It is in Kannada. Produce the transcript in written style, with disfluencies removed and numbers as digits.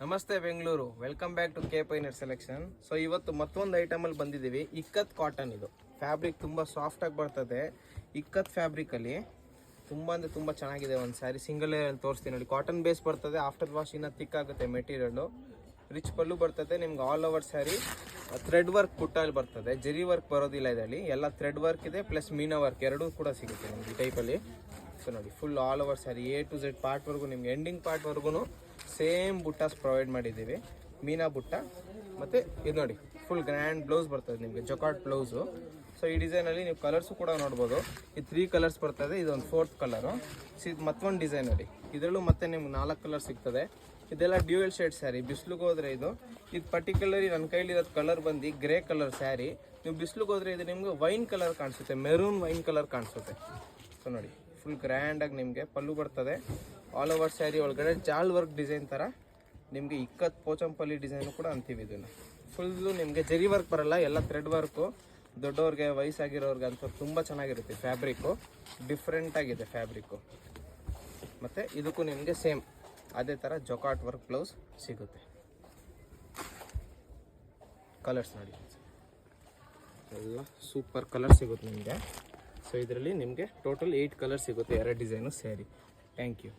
ನಮಸ್ತೆ Bengaluru, welcome back to K finer selection. So ಇವತ್ತು ಮತ್ತೊಂದು ಐಟಮಲ್ಲಿ ಬಂದಿದ್ದೀವಿ. ಇಕ್ಕತ್ ಕಾಟನ್. ಇದು ಫ್ಯಾಬ್ರಿಕ್ ತುಂಬ ಸಾಫ್ಟಾಗಿ ಬರ್ತದೆ. ಇಕ್ಕತ್ ಫ್ಯಾಬ್ರಿಕಲ್ಲಿ ತುಂಬ ಅಂದರೆ ತುಂಬ ಚೆನ್ನಾಗಿದೆ. ಒಂದು ಸ್ಯಾರಿ ಸಿಂಗಲ್ ಲೇಯರಲ್ಲಿ ತೋರಿಸ್ತೀನಿ ನೋಡಿ. ಕಾಟನ್ ಬೇಸ್ ಬರ್ತದೆ. ಆಫ್ಟರ್ ವಾಶ್ ಇನ್ನೂ ಥಿಕ್ ಆಗುತ್ತೆ ಮೆಟೀರಿಯಲ್ಲು. ರಿಚ್ ಪಲ್ಲು ಬರ್ತದೆ ನಿಮ್ಗೆ. All over sari thread work ಪುಟ್ಟಲ್ಲಿ ಬರ್ತದೆ. ಜರಿ ವರ್ಕ್ ಬರೋದಿಲ್ಲ ಇದರಲ್ಲಿ. ಎಲ್ಲ ಥ್ರೆಡ್ ವರ್ಕ್ ಇದೆ ಪ್ಲಸ್ ಮೀನಾ ವರ್ಕ್ ಎರಡೂ ಕೂಡ ಸಿಗುತ್ತೆ ನಿಮ್ಗೆ ಈ ಟೈಪಲ್ಲಿ. ಸೊ ನೋಡಿ, full all over sari A to Z ಪಾರ್ಟ್ವರೆಗೂ ನಿಮ್ಗೆ ಎಂಡಿಂಗ್ ಪಾರ್ಟ್ವರೆಗೂ ಸೇಮ್ ಬುಟ್ಟಾಸ್ ಪ್ರೊವೈಡ್ ಮಾಡಿದ್ದೀವಿ. ಮೀನಾ ಬುಟ್ಟ ಮತ್ತು ಇದು ನೋಡಿ ಫುಲ್ ಗ್ರ್ಯಾಂಡ್ ಬ್ಲೌಸ್ ಬರ್ತದೆ ನಿಮಗೆ, ಜೊಕಾಟ್ ಬ್ಲೌಸು. ಸೊ ಈ ಡಿಸೈನಲ್ಲಿ ನೀವು ಕಲರ್ಸು ಕೂಡ ನೋಡ್ಬೋದು. ಇದು 3 ಕಲರ್ಸ್ ಬರ್ತದೆ. ಇದೊಂದು 4th ಕಲರು. ಇದು ಮತ್ತೊಂದು ಡಿಸೈನ್ ನೋಡಿ. ಇದರಲ್ಲೂ ಮತ್ತೆ ನಿಮ್ಗೆ 4 ಕಲರ್ ಸಿಗ್ತದೆ. ಇದೆಲ್ಲ ಡ್ಯೂಯಲ್ ಶೇಡ್ ಸ್ಯಾರಿ. ಬಿಸಿಲಿಗೆ ಹೋದರೆ ಇದು ಪರ್ಟಿಕ್ಯುಲರಿ ನನ್ನ ಕೈಲಿರೋದು ಕಲರ್ ಬಂದು ಗ್ರೇ ಕಲರ್ ಸ್ಯಾರಿ. ನೀವು ಬಿಸಿಲಿಗೆ ಹೋದರೆ ಇದು ನಿಮ್ಗೆ ವೈನ್ ಕಲರ್ ಕಾಣಿಸುತ್ತೆ, ಮೆರೂನ್ ವೈನ್ ಕಲರ್ ಕಾಣಿಸುತ್ತೆ. ಸೊ ನೋಡಿ, ಫುಲ್ ಗ್ರ್ಯಾಂಡಾಗಿ ನಿಮಗೆ ಪಲ್ಲು ಬರ್ತದೆ. ಆಲ್ ಓವರ್ ಸ್ಯಾರಿ ಒಳಗಡೆ ಜಾಲ್ ವರ್ಕ್ ಡಿಸೈನ್ ಥರ ನಿಮಗೆ ಇಕ್ಕತ್ ಪೋಚಂಪಲ್ಲಿ ಡಿಸೈನು ಕೂಡ ಅಂತೀವಿ. ಇದನ್ನು ಫುಲ್ಲು ನಿಮಗೆ ಜರಿ ವರ್ಕ್ ಬರಲ್ಲ, ಎಲ್ಲ ಥ್ರೆಡ್ ವರ್ಕು. ದೊಡ್ಡವ್ರಿಗೆ ವಯಸ್ಸಾಗಿರೋರ್ಗೆ ಅಂತ ತುಂಬ ಚೆನ್ನಾಗಿರುತ್ತೆ ಫ್ಯಾಬ್ರಿಕ್ಕು. ಡಿಫ್ರೆಂಟಾಗಿದೆ ಫ್ಯಾಬ್ರಿಕ್ಕು. ಮತ್ತು ಇದಕ್ಕೂ ನಿಮಗೆ ಸೇಮ್ ಅದೇ ಥರ ಜೊಕಾಟ್ ವರ್ಕ್ ಬ್ಲೌಸ್ ಸಿಗುತ್ತೆ. ಕಲರ್ಸ್ ನೋಡಿ, ಎಲ್ಲ ಸೂಪರ್ ಕಲರ್ ಸಿಗುತ್ತೆ ನಿಮಗೆ. ಸೊ ಇದರಲ್ಲಿ ನಿಮಗೆ ಟೋಟಲ್ 8 ಕಲರ್ ಸಿಗುತ್ತೆ, 2 ಡಿಸೈನು ಸೇರಿ. Thank you.